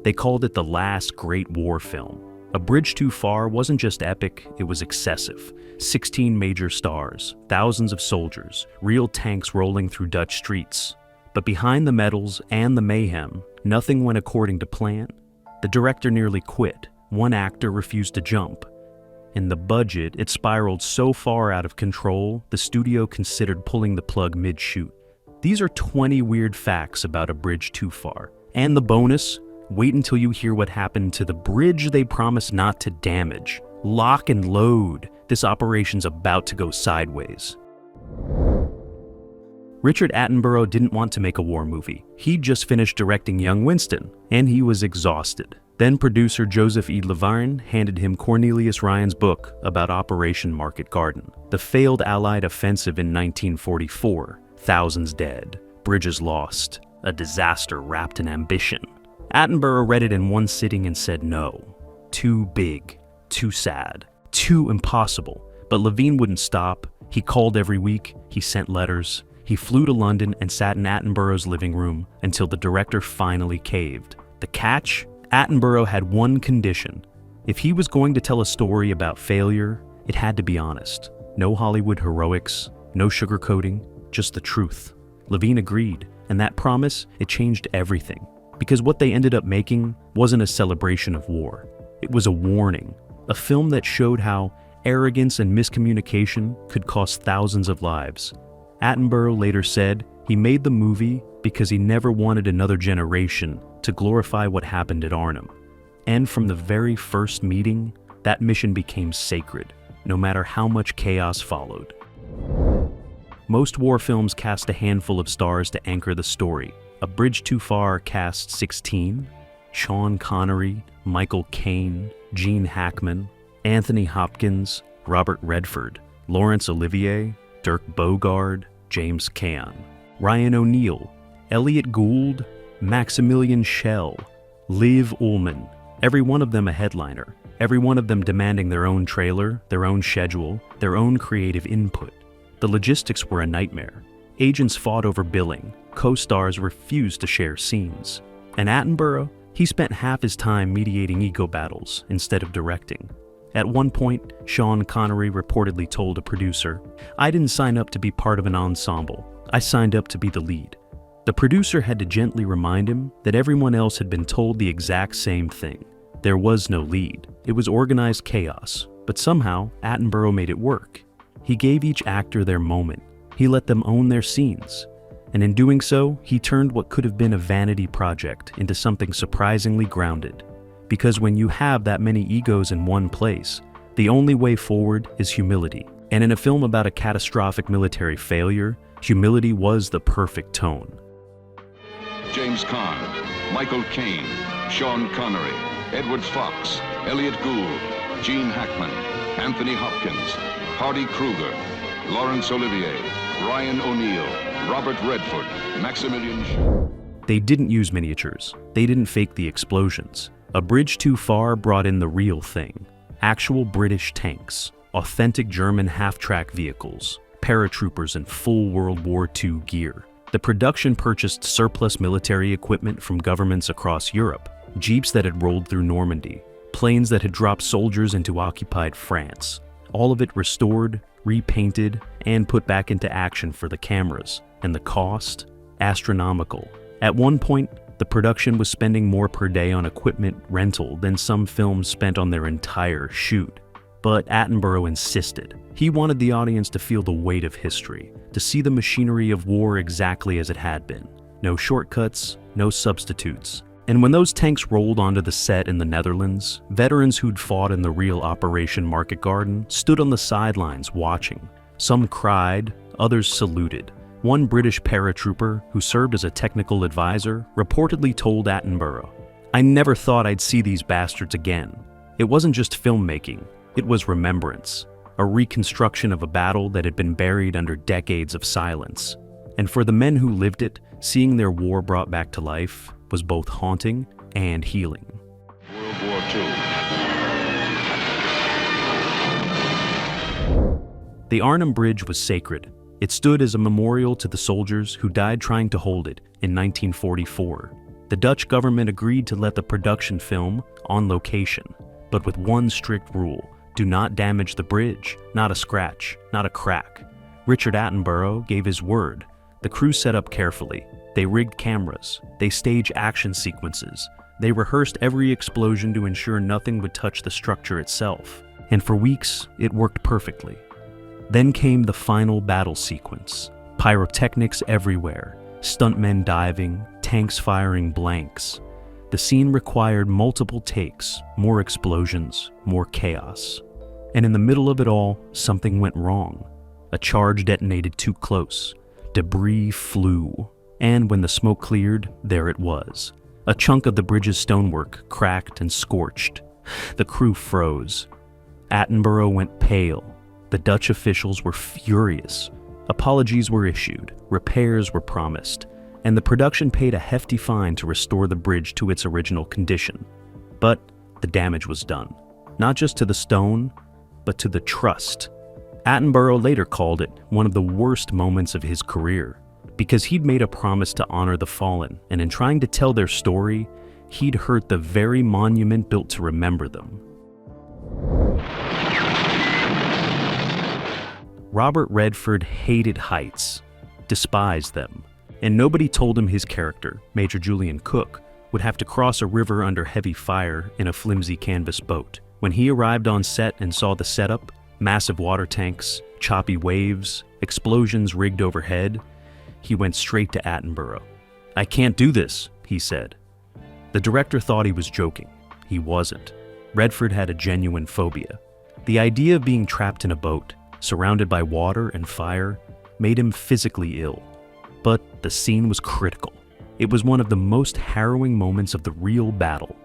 They called it the last great war film. A Bridge Too Far wasn't just epic, it was excessive. 16 major stars, thousands of soldiers, real tanks rolling through Dutch streets. But behind the medals and the mayhem, nothing went according to plan. The director nearly quit. One actor refused to jump. In the budget, it spiraled so far out of control, the studio considered pulling the plug mid-shoot. These are 20 weird facts about A Bridge Too Far. And the bonus? Wait until you hear what happened to the bridge they promised not to damage. Lock and load. This operation's about to go sideways. Richard Attenborough didn't want to make a war movie. He'd just finished directing Young Winston, and he was exhausted. Then producer Joseph E. Levarne handed him Cornelius Ryan's book about Operation Market Garden, the failed Allied offensive in 1944, thousands dead, bridges lost, a disaster wrapped in ambition. Attenborough read it in one sitting and said no. Too big, too sad, too impossible. But Levine wouldn't stop. He called every week, he sent letters. He flew to London and sat in Attenborough's living room until the director finally caved. The catch? Attenborough had one condition. If he was going to tell a story about failure, it had to be honest. No Hollywood heroics, no sugarcoating, just the truth. Levine agreed, and that promise, it changed everything. Because what they ended up making wasn't a celebration of war. It was a warning, a film that showed how arrogance and miscommunication could cost thousands of lives. Attenborough later said he made the movie because he never wanted another generation to glorify what happened at Arnhem. And from the very first meeting, that mission became sacred, no matter how much chaos followed. Most war films cast a handful of stars to anchor the story. A Bridge Too Far cast 16, Sean Connery, Michael Caine, Gene Hackman, Anthony Hopkins, Robert Redford, Laurence Olivier, Dirk Bogard, James Caan, Ryan O'Neal, Elliot Gould, Maximilian Schell, Liv Ullmann, every one of them a headliner, every one of them demanding their own trailer, their own schedule, their own creative input. The logistics were a nightmare. Agents fought over billing, co-stars refused to share scenes. And Attenborough, he spent half his time mediating ego battles instead of directing. At one point, Sean Connery reportedly told a producer, "I didn't sign up to be part of an ensemble. I signed up to be the lead." The producer had to gently remind him that everyone else had been told the exact same thing. There was no lead. It was organized chaos, but somehow Attenborough made it work. He gave each actor their moment. He let them own their scenes. And in doing so, he turned what could have been a vanity project into something surprisingly grounded. Because when you have that many egos in one place, the only way forward is humility. And in a film about a catastrophic military failure, humility was the perfect tone. James Caan, Michael Caine, Sean Connery, Edward Fox, Elliot Gould, Gene Hackman, Anthony Hopkins, Hardy Kruger, Laurence Olivier, Ryan O'Neal, Robert Redford, Maximilian Schell. They didn't use miniatures. They didn't fake the explosions. A Bridge Too Far brought in the real thing. Actual British tanks, authentic German half-track vehicles, paratroopers in full World War II gear. The production purchased surplus military equipment from governments across Europe, jeeps that had rolled through Normandy, planes that had dropped soldiers into occupied France. All of it restored, repainted, and put back into action for the cameras. And the cost? Astronomical. At one point, the production was spending more per day on equipment rental than some films spent on their entire shoot. But Attenborough insisted. He wanted the audience to feel the weight of history, to see the machinery of war exactly as it had been. No shortcuts, no substitutes. And when those tanks rolled onto the set in the Netherlands, veterans who'd fought in the real Operation Market Garden stood on the sidelines watching. Some cried, others saluted. One British paratrooper, who served as a technical advisor, reportedly told Attenborough, "I never thought I'd see these bastards again." It wasn't just filmmaking, it was remembrance, a reconstruction of a battle that had been buried under decades of silence. And for the men who lived it, seeing their war brought back to life was both haunting and healing. World War II. The Arnhem Bridge was sacred. It stood as a memorial to the soldiers who died trying to hold it in 1944. The Dutch government agreed to let the production film on location, but with one strict rule: do not damage the bridge, not a scratch, not a crack. Richard Attenborough gave his word. The crew set up carefully. They rigged cameras. They staged action sequences. They rehearsed every explosion to ensure nothing would touch the structure itself. And for weeks, it worked perfectly. Then came the final battle sequence. Pyrotechnics everywhere, stuntmen diving, tanks firing blanks. The scene required multiple takes, more explosions, more chaos. And in the middle of it all, something went wrong. A charge detonated too close. Debris flew. And when the smoke cleared, there it was. A chunk of the bridge's stonework cracked and scorched. The crew froze. Attenborough went pale. The Dutch officials were furious. Apologies were issued, repairs were promised, and the production paid a hefty fine to restore the bridge to its original condition. But the damage was done. Not just to the stone, but to the trust. Attenborough later called it one of the worst moments of his career, because he'd made a promise to honor the fallen, and in trying to tell their story, he'd hurt the very monument built to remember them. Robert Redford hated heights, despised them, and nobody told him his character, Major Julian Cook, would have to cross a river under heavy fire in a flimsy canvas boat. When he arrived on set and saw the setup, massive water tanks, choppy waves, explosions rigged overhead, he went straight to Attenborough. "I can't do this," he said. The director thought he was joking. He wasn't. Redford had a genuine phobia. The idea of being trapped in a boat, surrounded by water and fire, made him physically ill. But the scene was critical. It was one of the most harrowing moments of the real battle.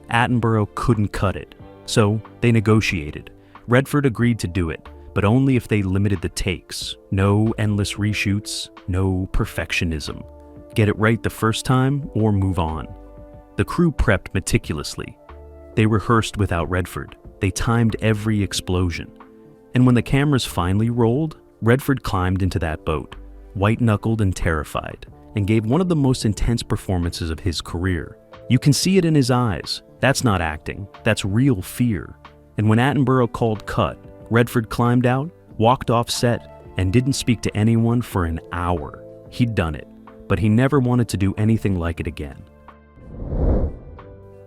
Attenborough couldn't cut it, so they negotiated. Redford agreed to do it, but only if they limited the takes. No endless reshoots, no perfectionism. Get it right the first time or move on. The crew prepped meticulously. They rehearsed without Redford. They timed every explosion. And when the cameras finally rolled, Redford climbed into that boat, white-knuckled and terrified, and gave one of the most intense performances of his career. You can see it in his eyes. That's not acting. That's real fear. And when Attenborough called cut, Redford climbed out, walked off set, and didn't speak to anyone for an hour. He'd done it, but he never wanted to do anything like it again.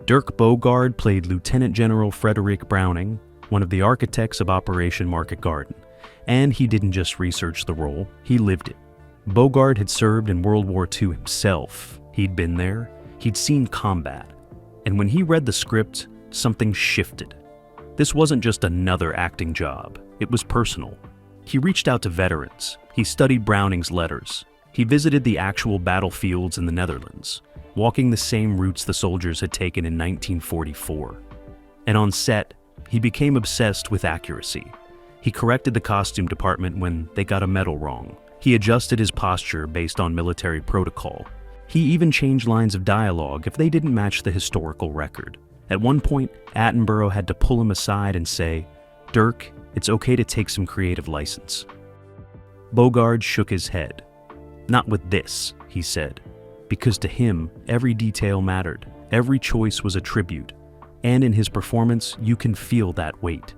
Dirk Bogard played Lieutenant General Frederick Browning, one of the architects of Operation Market Garden, and he didn't just research the role, he lived it. Bogard had served in World War II himself. He'd been there, he'd seen combat, and when he read the script, something shifted. This wasn't just another acting job, it was personal. He reached out to veterans, he studied Browning's letters, he visited the actual battlefields in the Netherlands, walking the same routes the soldiers had taken in 1944. And on set, he became obsessed with accuracy. He corrected the costume department when they got a medal wrong. He adjusted his posture based on military protocol. He even changed lines of dialogue if they didn't match the historical record. At one point, Attenborough had to pull him aside and say, "Dirk, it's okay to take some creative license." Bogard shook his head. "Not with this," he said, because to him, every detail mattered. Every choice was a tribute. And in his performance, you can feel that weight.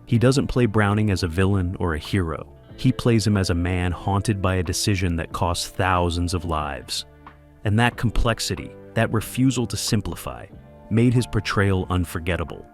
He doesn't play Browning as a villain or a hero. He plays him as a man haunted by a decision that cost thousands of lives. And that complexity, that refusal to simplify, made his portrayal unforgettable.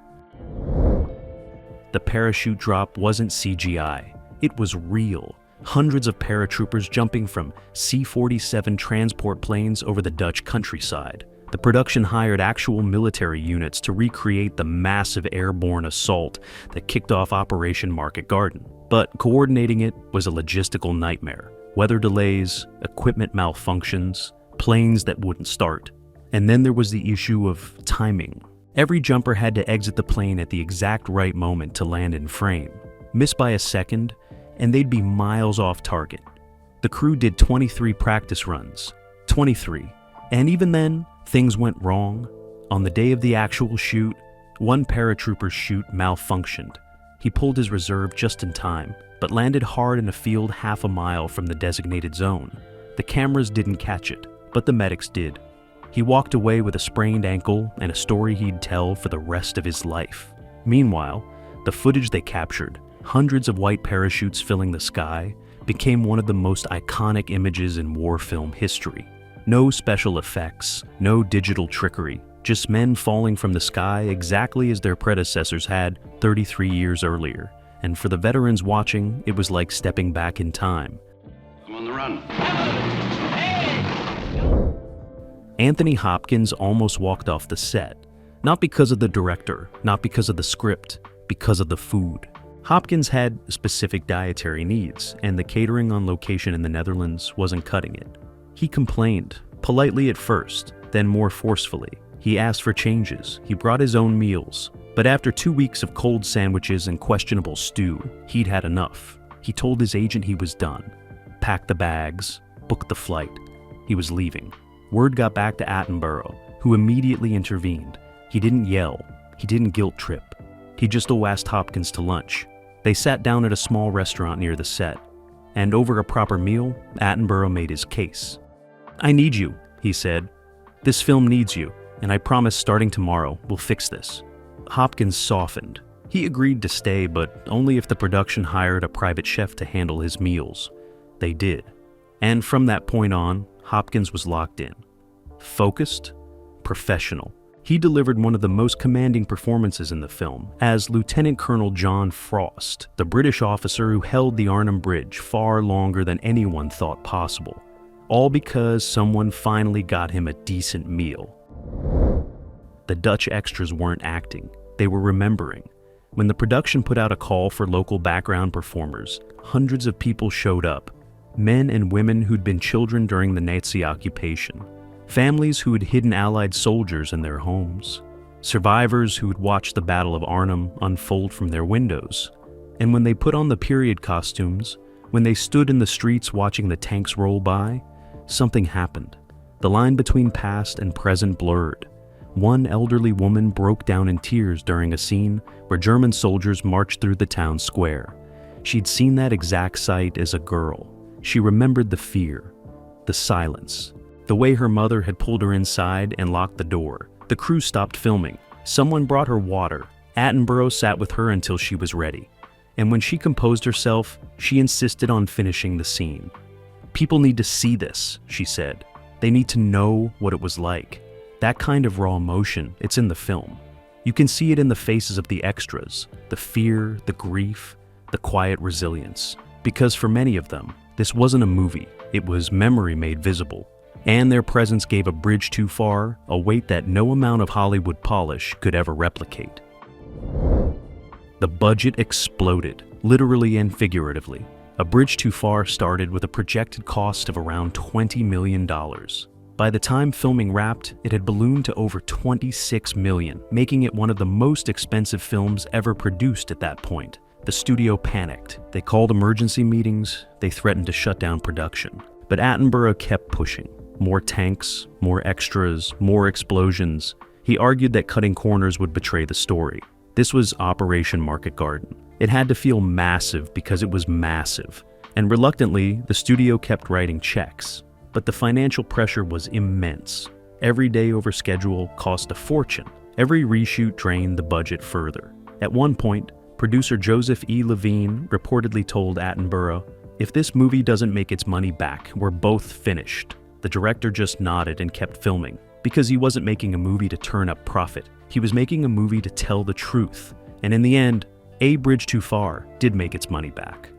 The parachute drop wasn't CGI. It was real. Hundreds of paratroopers jumping from C-47 transport planes over the Dutch countryside. The production hired actual military units to recreate the massive airborne assault that kicked off Operation Market Garden. But coordinating it was a logistical nightmare. Weather delays, equipment malfunctions, planes that wouldn't start. And then there was the issue of timing. Every jumper had to exit the plane at the exact right moment to land in frame. Miss by a second, and they'd be miles off target. The crew did 23 practice runs. 23. And even then, things went wrong. On the day of the actual shoot, one paratrooper's chute malfunctioned. He pulled his reserve just in time, but landed hard in a field half a mile from the designated zone. The cameras didn't catch it, but the medics did. He walked away with a sprained ankle and a story he'd tell for the rest of his life. Meanwhile, the footage they captured, hundreds of white parachutes filling the sky, became one of the most iconic images in war film history. No special effects, no digital trickery, just men falling from the sky exactly as their predecessors had 33 years earlier. And for the veterans watching, it was like stepping back in time. I'm on the run. Anthony Hopkins almost walked off the set. Not because of the director, not because of the script, because of the food. Hopkins had specific dietary needs, and the catering on location in the Netherlands wasn't cutting it. He complained, politely at first, then more forcefully. He asked for changes. He brought his own meals. But after 2 weeks of cold sandwiches and questionable stew, he'd had enough. He told his agent he was done. Packed the bags, booked the flight. He was leaving. Word got back to Attenborough, who immediately intervened. He didn't yell. He didn't guilt trip. He just asked Hopkins to lunch. They sat down at a small restaurant near the set. And over a proper meal, Attenborough made his case. "I need you," he said. "This film needs you, and I promise starting tomorrow, we'll fix this." Hopkins softened. He agreed to stay, but only if the production hired a private chef to handle his meals. They did. And from that point on, Hopkins was locked in. Focused, professional. He delivered one of the most commanding performances in the film as Lieutenant Colonel John Frost, the British officer who held the Arnhem Bridge far longer than anyone thought possible. All because someone finally got him a decent meal. The Dutch extras weren't acting, they were remembering. When the production put out a call for local background performers, hundreds of people showed up. Men and women who'd been children during the Nazi occupation. Families who had hidden Allied soldiers in their homes. Survivors who'd watched the Battle of Arnhem unfold from their windows. And when they put on the period costumes, when they stood in the streets watching the tanks roll by, something happened. The line between past and present blurred. One elderly woman broke down in tears during a scene where German soldiers marched through the town square. She'd seen that exact sight as a girl. She remembered the fear, the silence, the way her mother had pulled her inside and locked the door. The crew stopped filming. Someone brought her water. Attenborough sat with her until she was ready. And when she composed herself, she insisted on finishing the scene. "People need to see this," she said. "They need to know what it was like." That kind of raw emotion, it's in the film. You can see it in the faces of the extras, the fear, the grief, the quiet resilience. Because for many of them, this wasn't a movie, it was memory made visible. And their presence gave A Bridge Too Far a weight that no amount of Hollywood polish could ever replicate. The budget exploded, literally and figuratively. A Bridge Too Far started with a projected cost of around $20 million. By the time filming wrapped, it had ballooned to over $26 million, making it one of the most expensive films ever produced at that point. The studio panicked. They called emergency meetings. They threatened to shut down production. But Attenborough kept pushing. More tanks, more extras, more explosions. He argued that cutting corners would betray the story. This was Operation Market Garden. It had to feel massive because it was massive. And reluctantly, the studio kept writing checks. But the financial pressure was immense. Every day over schedule cost a fortune. Every reshoot drained the budget further. At one point, producer Joseph E. Levine reportedly told Attenborough, "If this movie doesn't make its money back, we're both finished." The director just nodded and kept filming, because he wasn't making a movie to turn up profit. He was making a movie to tell the truth. And in the end, A Bridge Too Far did make its money back.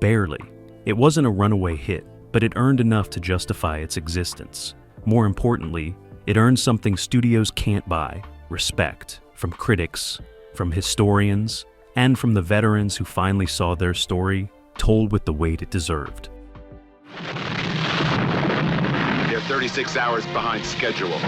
Barely. It wasn't a runaway hit, but it earned enough to justify its existence. More importantly, it earned something studios can't buy: respect, from critics, from historians, and from the veterans who finally saw their story told with the weight it deserved. They're 36 hours behind schedule.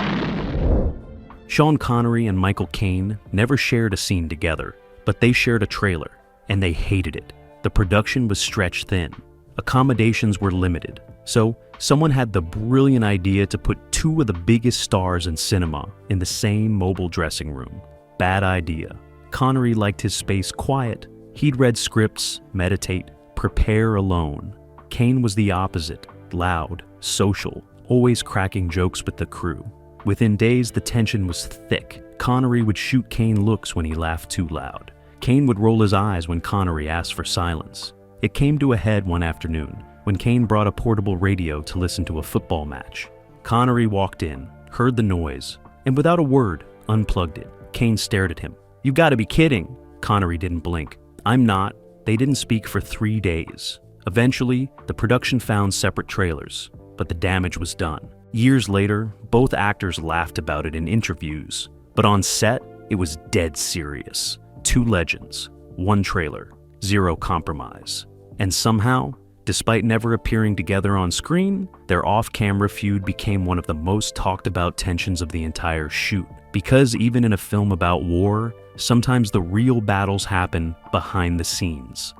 Sean Connery and Michael Caine never shared a scene together, but they shared a trailer, and they hated it. The production was stretched thin. Accommodations were limited. So, someone had the brilliant idea to put two of the biggest stars in cinema in the same mobile dressing room. Bad idea. Connery liked his space quiet. He'd read scripts, meditate, Prepare alone. Caine was the opposite, loud, social, always cracking jokes with the crew. Within days, the tension was thick. Connery would shoot Caine looks when he laughed too loud. Caine would roll his eyes when Connery asked for silence. It came to a head one afternoon when Caine brought a portable radio to listen to a football match. Connery walked in, heard the noise, and without a word, unplugged it. Caine stared at him. "You gotta be kidding." Connery didn't blink. "I'm not." They didn't speak for 3 days. Eventually, the production found separate trailers, but the damage was done. Years later, both actors laughed about it in interviews, but on set, it was dead serious. 2 legends, 1 trailer, 0 compromise. And somehow, despite never appearing together on screen, their off-camera feud became one of the most talked about tensions of the entire shoot. Because even in a film about war, sometimes the real battles happen behind the scenes.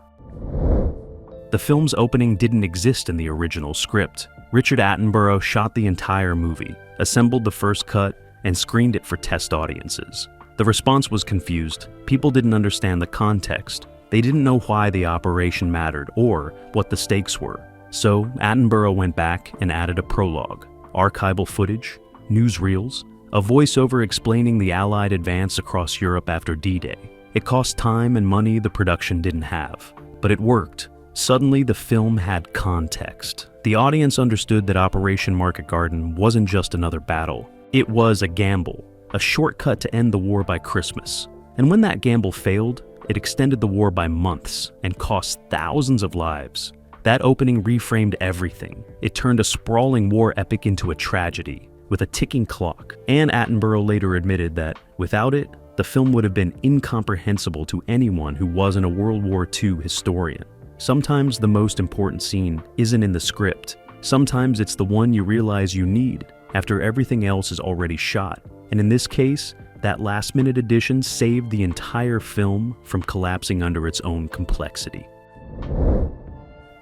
The film's opening didn't exist in the original script. Richard Attenborough shot the entire movie, assembled the first cut, and screened it for test audiences. The response was confused. People didn't understand the context. They didn't know why the operation mattered or what the stakes were. So Attenborough went back and added a prologue, archival footage, newsreels, a voiceover explaining the Allied advance across Europe after D-Day. It cost time and money the production didn't have, but it worked. Suddenly, the film had context. The audience understood that Operation Market Garden wasn't just another battle. It was a gamble, a shortcut to end the war by Christmas. And when that gamble failed, it extended the war by months and cost thousands of lives. That opening reframed everything. It turned a sprawling war epic into a tragedy, with a ticking clock. And Attenborough later admitted that, without it, the film would have been incomprehensible to anyone who wasn't a World War II historian. Sometimes the most important scene isn't in the script. Sometimes it's the one you realize you need after everything else is already shot. And in this case, that last-minute addition saved the entire film from collapsing under its own complexity.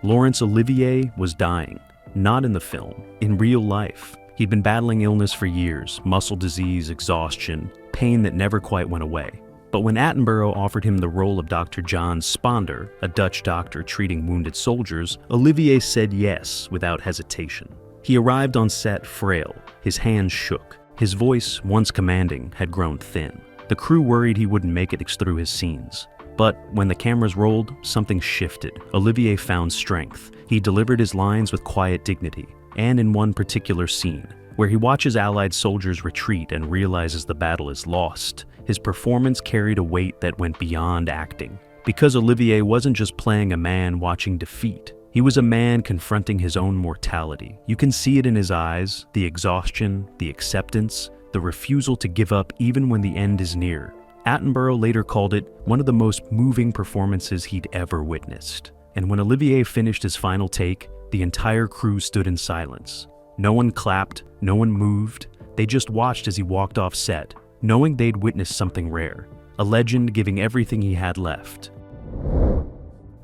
Laurence Olivier was dying, not in the film, in real life. He'd been battling illness for years, muscle disease, exhaustion, pain that never quite went away. But when Attenborough offered him the role of Dr. John Sponder, a Dutch doctor treating wounded soldiers, Olivier said yes without hesitation. He arrived on set frail, his hands shook. His voice, once commanding, had grown thin. The crew worried he wouldn't make it through his scenes. But when the cameras rolled, something shifted. Olivier found strength. He delivered his lines with quiet dignity. And in one particular scene, where he watches Allied soldiers retreat and realizes the battle is lost, his performance carried a weight that went beyond acting. Because Olivier wasn't just playing a man watching defeat. He was a man confronting his own mortality. You can see it in his eyes, the exhaustion, the acceptance, the refusal to give up even when the end is near. Attenborough later called it one of the most moving performances he'd ever witnessed. And when Olivier finished his final take, the entire crew stood in silence. No one clapped, no one moved. They just watched as he walked off set, knowing they'd witnessed something rare, a legend giving everything he had left.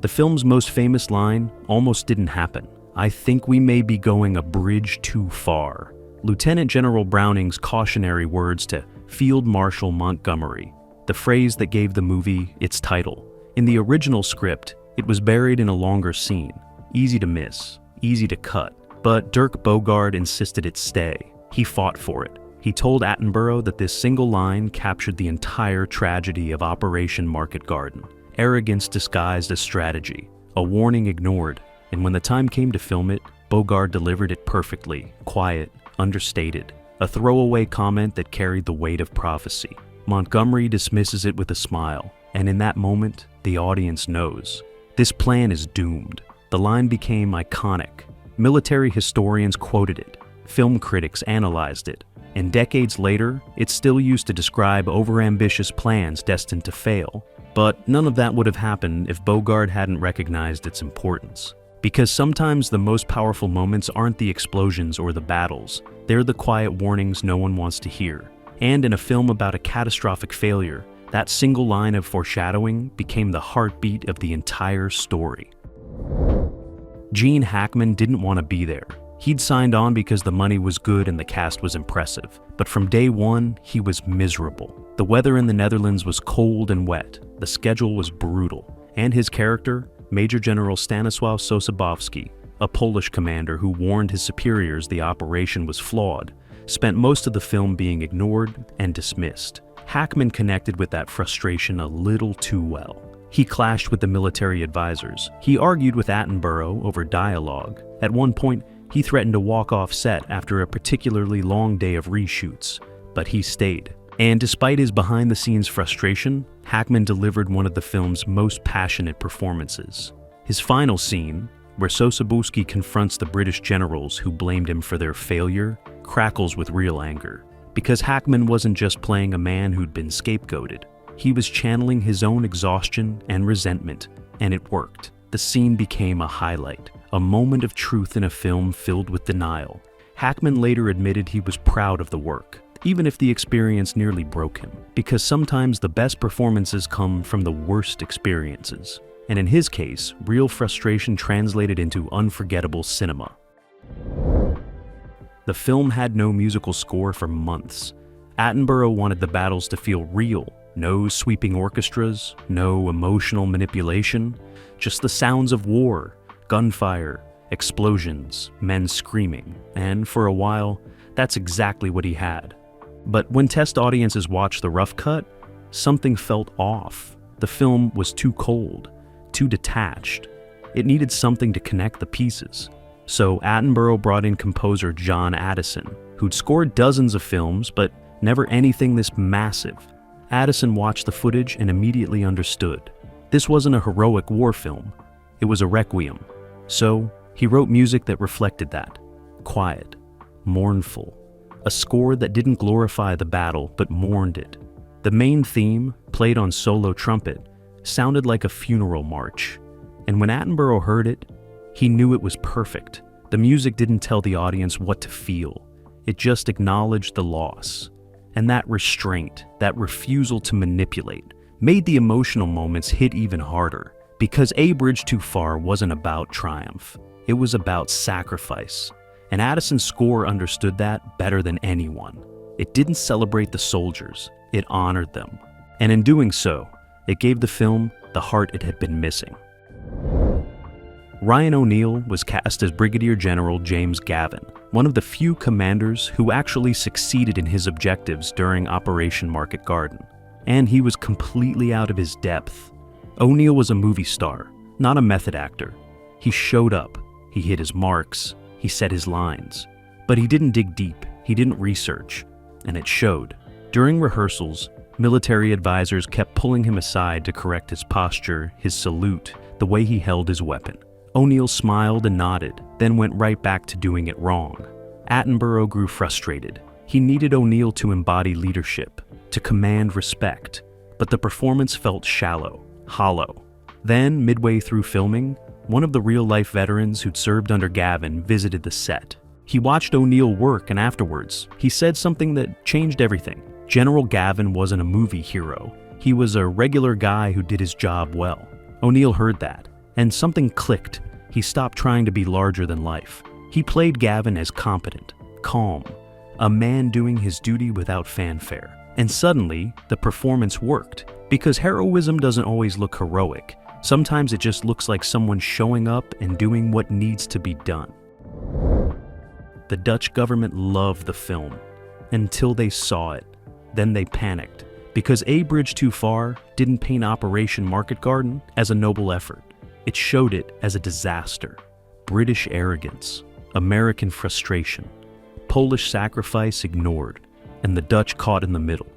The film's most famous line almost didn't happen. "I think we may be going a bridge too far." Lieutenant General Browning's cautionary words to Field Marshal Montgomery, the phrase that gave the movie its title. In the original script, it was buried in a longer scene, easy to miss, easy to cut, but Dirk Bogard insisted it stay. He fought for it. He told Attenborough that this single line captured the entire tragedy of Operation Market Garden. Arrogance disguised as strategy, a warning ignored, and when the time came to film it, Bogard delivered it perfectly, quiet, understated, a throwaway comment that carried the weight of prophecy. Montgomery dismisses it with a smile, and in that moment, the audience knows. This plan is doomed. The line became iconic. Military historians quoted it, film critics analyzed it, and decades later, it's still used to describe overambitious plans destined to fail. But none of that would have happened if Bogard hadn't recognized its importance. Because sometimes the most powerful moments aren't the explosions or the battles, they're the quiet warnings no one wants to hear. And in a film about a catastrophic failure, that single line of foreshadowing became the heartbeat of the entire story. Gene Hackman didn't want to be there. He'd signed on because the money was good and the cast was impressive. But from day one, he was miserable. The weather in the Netherlands was cold and wet. The schedule was brutal. And his character, Major General Stanisław Sosabowski, a Polish commander who warned his superiors the operation was flawed, spent most of the film being ignored and dismissed. Hackman connected with that frustration a little too well. He clashed with the military advisors. He argued with Attenborough over dialogue. At one point, he threatened to walk off set after a particularly long day of reshoots, but he stayed. And despite his behind-the-scenes frustration, Hackman delivered one of the film's most passionate performances. His final scene, where Sosabowski confronts the British generals who blamed him for their failure, crackles with real anger. Because Hackman wasn't just playing a man who'd been scapegoated. He was channeling his own exhaustion and resentment, and it worked. The scene became a highlight, a moment of truth in a film filled with denial. Hackman later admitted he was proud of the work, even if the experience nearly broke him, because sometimes the best performances come from the worst experiences. And in his case, real frustration translated into unforgettable cinema. The film had no musical score for months. Attenborough wanted the battles to feel real. No sweeping orchestras, no emotional manipulation, just the sounds of war, gunfire, explosions, men screaming. And for a while, that's exactly what he had. But when test audiences watched the rough cut, something felt off. The film was too cold, too detached. It needed something to connect the pieces. So Attenborough brought in composer John Addison, who'd scored dozens of films, but never anything this massive. Addison watched the footage and immediately understood. This wasn't a heroic war film. It was a requiem. So he wrote music that reflected that. Quiet, mournful. A score that didn't glorify the battle, but mourned it. The main theme, played on solo trumpet, sounded like a funeral march. And when Attenborough heard it, he knew it was perfect. The music didn't tell the audience what to feel. It just acknowledged the loss. And that restraint, that refusal to manipulate, made the emotional moments hit even harder. Because A Bridge Too Far wasn't about triumph. It was about sacrifice. And Addison's score understood that better than anyone. It didn't celebrate the soldiers, it honored them. And in doing so, it gave the film the heart it had been missing. Ryan O'Neal was cast as Brigadier General James Gavin, one of the few commanders who actually succeeded in his objectives during Operation Market Garden. And he was completely out of his depth. O'Neal was a movie star, not a method actor. He showed up, he hit his marks, he said his lines. But he didn't dig deep, he didn't research, and it showed. During rehearsals, military advisors kept pulling him aside to correct his posture, his salute, the way he held his weapon. O'Neal smiled and nodded, then went right back to doing it wrong. Attenborough grew frustrated. He needed O'Neal to embody leadership, to command respect, but the performance felt shallow, hollow. Then, midway through filming, one of the real-life veterans who'd served under Gavin visited the set. He watched O'Neal work, and afterwards, he said something that changed everything. General Gavin wasn't a movie hero. He was a regular guy who did his job well. O'Neal heard that, and something clicked. He stopped trying to be larger than life. He played Gavin as competent, calm, a man doing his duty without fanfare. And suddenly, the performance worked. Because heroism doesn't always look heroic. Sometimes it just looks like someone showing up and doing what needs to be done. The Dutch government loved the film, until they saw it. Then they panicked, because A Bridge Too Far didn't paint Operation Market Garden as a noble effort. It showed it as a disaster. British arrogance, American frustration, Polish sacrifice ignored, and the Dutch caught in the middle.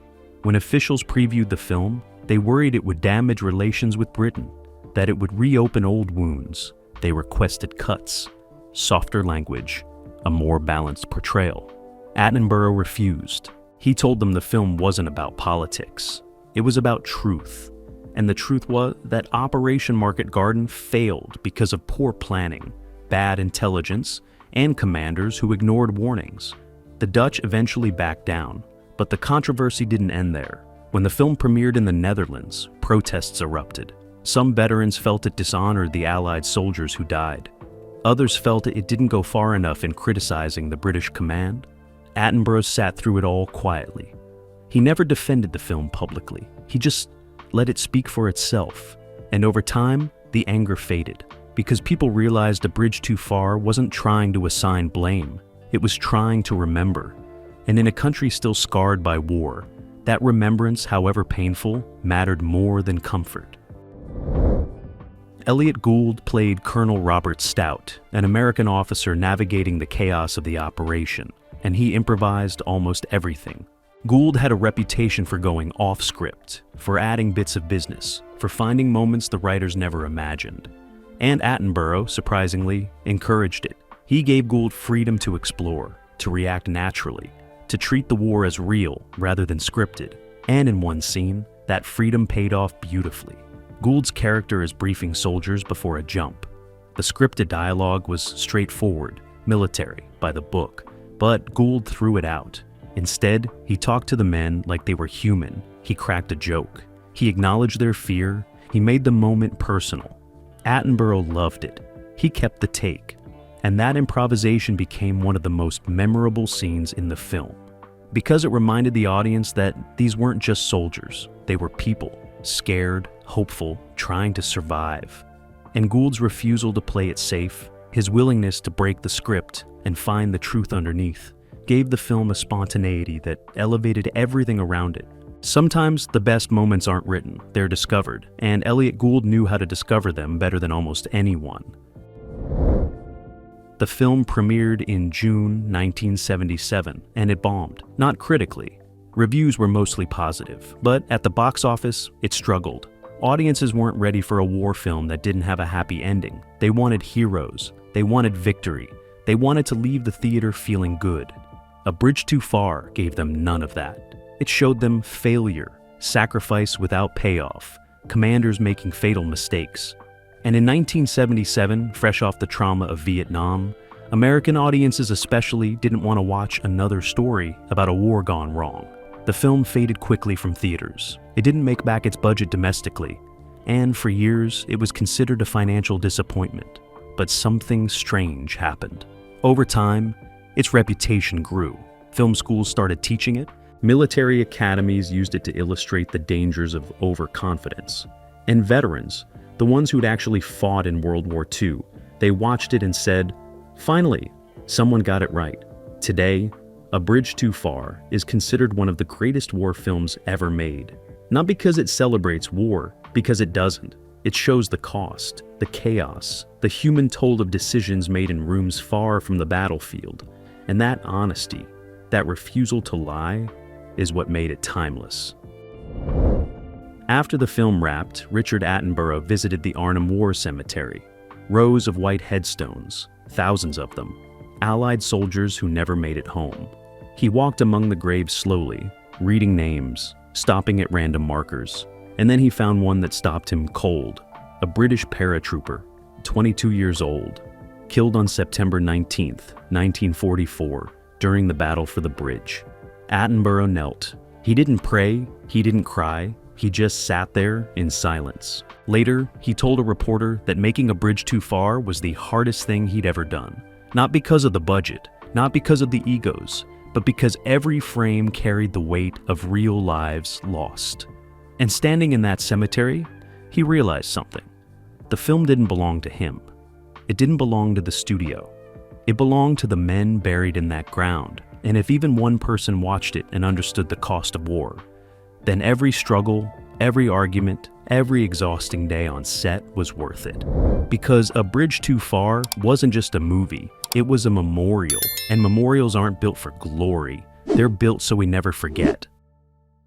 When officials previewed the film, they worried it would damage relations with Britain, that it would reopen old wounds. They requested cuts, softer language, a more balanced portrayal. Attenborough refused. He told them the film wasn't about politics. It was about truth. And the truth was that Operation Market Garden failed because of poor planning, bad intelligence, and commanders who ignored warnings. The Dutch eventually backed down, but the controversy didn't end there. When the film premiered in the Netherlands, protests erupted. Some veterans felt it dishonored the Allied soldiers who died. Others felt it didn't go far enough in criticizing the British command. Attenborough sat through it all quietly. He never defended the film publicly. He just let it speak for itself. And over time, the anger faded, because people realized A Bridge Too Far wasn't trying to assign blame, it was trying to remember. And in a country still scarred by war, that remembrance, however painful, mattered more than comfort. Elliot Gould played Colonel Robert Stout, an American officer navigating the chaos of the operation, and he improvised almost everything. Gould had a reputation for going off script, for adding bits of business, for finding moments the writers never imagined. And Attenborough, surprisingly, encouraged it. He gave Gould freedom to explore, to react naturally, to treat the war as real rather than scripted. And in one scene, that freedom paid off beautifully. Gould's character is briefing soldiers before a jump. The scripted dialogue was straightforward, military, by the book, but Gould threw it out. Instead, he talked to the men like they were human. He cracked a joke. He acknowledged their fear. He made the moment personal. Attenborough loved it. He kept the take. And that improvisation became one of the most memorable scenes in the film, because it reminded the audience that these weren't just soldiers. They were people, scared, hopeful, trying to survive. And Gould's refusal to play it safe, his willingness to break the script and find the truth underneath, gave the film a spontaneity that elevated everything around it. Sometimes the best moments aren't written, they're discovered, and Elliot Gould knew how to discover them better than almost anyone. The film premiered in June 1977, and it bombed, not critically. Reviews were mostly positive, but at the box office, it struggled. Audiences weren't ready for a war film that didn't have a happy ending. They wanted heroes. They wanted victory. They wanted to leave the theater feeling good. A Bridge Too Far gave them none of that. It showed them failure, sacrifice without payoff, commanders making fatal mistakes. And in 1977, fresh off the trauma of Vietnam, American audiences especially didn't want to watch another story about a war gone wrong. The film faded quickly from theaters. It didn't make back its budget domestically, and for years it was considered a financial disappointment. But something strange happened. Over time, its reputation grew. Film schools started teaching it. Military academies used it to illustrate the dangers of overconfidence. And veterans, the ones who'd actually fought in World War II, they watched it and said, "Finally, someone got it right." Today, A Bridge Too Far is considered one of the greatest war films ever made. Not because it celebrates war, because it doesn't. It shows the cost, the chaos, the human toll of decisions made in rooms far from the battlefield. And that honesty, that refusal to lie, is what made it timeless. After the film wrapped, Richard Attenborough visited the Arnhem War Cemetery. Rows of white headstones, thousands of them, Allied soldiers who never made it home. He walked among the graves slowly, reading names, stopping at random markers, and then he found one that stopped him cold. A British paratrooper, 22 years old, killed on September 19, 1944, during the battle for the bridge. Attenborough knelt. He didn't pray, he didn't cry, he just sat there in silence. Later, he told a reporter that making A Bridge Too Far was the hardest thing he'd ever done. Not because of the budget, not because of the egos, but because every frame carried the weight of real lives lost. And standing in that cemetery, he realized something. The film didn't belong to him. It didn't belong to the studio. It belonged to the men buried in that ground. And if even one person watched it and understood the cost of war, then every struggle, every argument, every exhausting day on set was worth it. Because A Bridge Too Far wasn't just a movie, it was a memorial. And memorials aren't built for glory, they're built so we never forget.